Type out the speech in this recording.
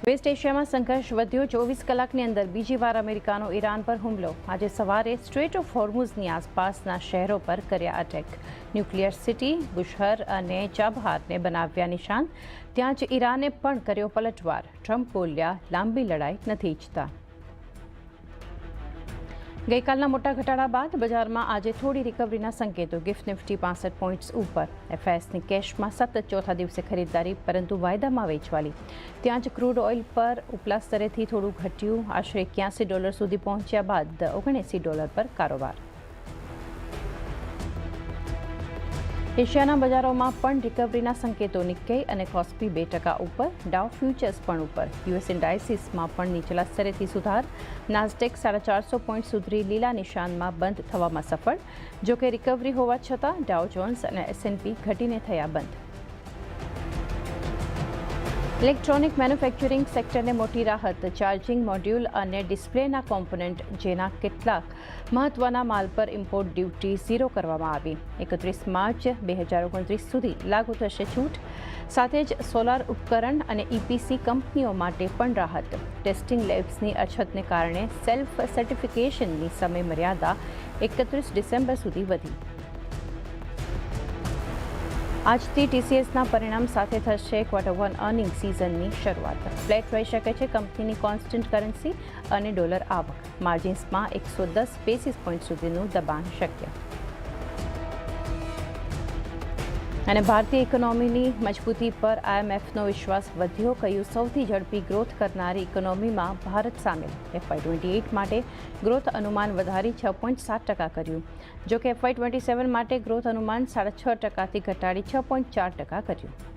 Waste એશિયામાં સંઘર્ષ વધ્યો 24 કલાકની અંદર બીજી વાર અમેરિકાનો ઈરાન પર હુમલો. આજે સવારે સ્ટ્રેટ ઓફ હોર્મુઝની આસપાસના શહેરો પર કર્યા અટેક. ન્યુક્લિયર સિટી બુશહર અને ચાબહારને બનાવ્યા નિશાન. ત્યાં જ ઈરાને પણ કર્યો પલટવાર. ટ્રમ્પ બોલ્યા, લાંબી લડાઈ નથી ઈચ્છતા. ગઈકાલના મોટા ઘટાડા બાદ બજારમાં આજે થોડી રિકવરીના સંકેતો. ગિફ્ટ નિફ્ટી 65 પોઈન્ટ્સ ઉપર. એફઆઈએસની કેશમાં સતત ચોથા દિવસે ખરીદદારી, પરંતુ વાયદામાં વેચવાલી. ત્યાં જ ક્રૂડ ઓઇલ પર ઉપલા સ્તરેથી થોડું ઘટ્યું. આશરે $81 સુધી પહોંચ્યા બાદ $79 પર કારોબાર. એશિયાના બજારોમાં પણ રિકવરીના સંકેતો. નિક્કેઈ અને કોસ્પી 2% ઉપર. ડાઉ ફ્યુચર્સ પણ ઉપર. યુએસ ઇન્ડાઇસીસમાં પણ નીચલા સ્તરેથી સુધાર. નાસ્ડેક 450 પોઈન્ટ સુધી લીલા નિશાનમાં બંધ થવામાં સફળ. જોકે રિકવરી હોવા છતાં ડાઉ જોન્સ અને S&P ઘટીને થયા બંધ. ઇલેક્ટ્રોનિક મેન્યુફેક્ચરિંગ સેક્ટરને મોટી રાહત. ચાર્જિંગ મોડ્યુલ અને ડિસ્પ્લેના કોમ્પોનન્ટ જેના કેટલાક મહત્વના માલ પર ઇમ્પોર્ટ ડ્યુટી 0 કરવામાં આવી. 31 માર્ચ 2029 સુધી લાગુ થશે છૂટ. સાથે જ સોલાર ઉપકરણ અને EPC કંપનીઓ માટે પણ રાહત. ટેસ્ટિંગ લેબ્સની અછતને કારણે સેલ્ફ સર્ટિફિકેશનની સમયમર્યાદા 31 ડિસેમ્બર સુધી વધી. આજથી TCSના પરિણામ સાથે થશે Q1 અર્નિંગ સિઝનની શરૂઆત. ફ્લેટ રહી શકે છે કંપનીની કોન્સ્ટન્ટ કરન્સી અને ડોલર આવક. માર્જિન્સમાં 110 બેસિસ પોઈન્ટ સુધીનું દબાણ શક્ય. અને ભારતીય ઇકોનોમીની મજબૂતી પર IMFનો વિશ્વાસ વધ્યો. કહ્યું, સૌથી ઝડપી ગ્રોથ કરનારી ઇકોનોમીમાં ભારત સામેલ. FY28 માટે ગ્રોથ અનુમાન વધારી 6.7% કર્યું. જોકે FY27 માટે ગ્રોથ અનુમાન 6.5%થી ઘટાડી 6.4% કર્યું.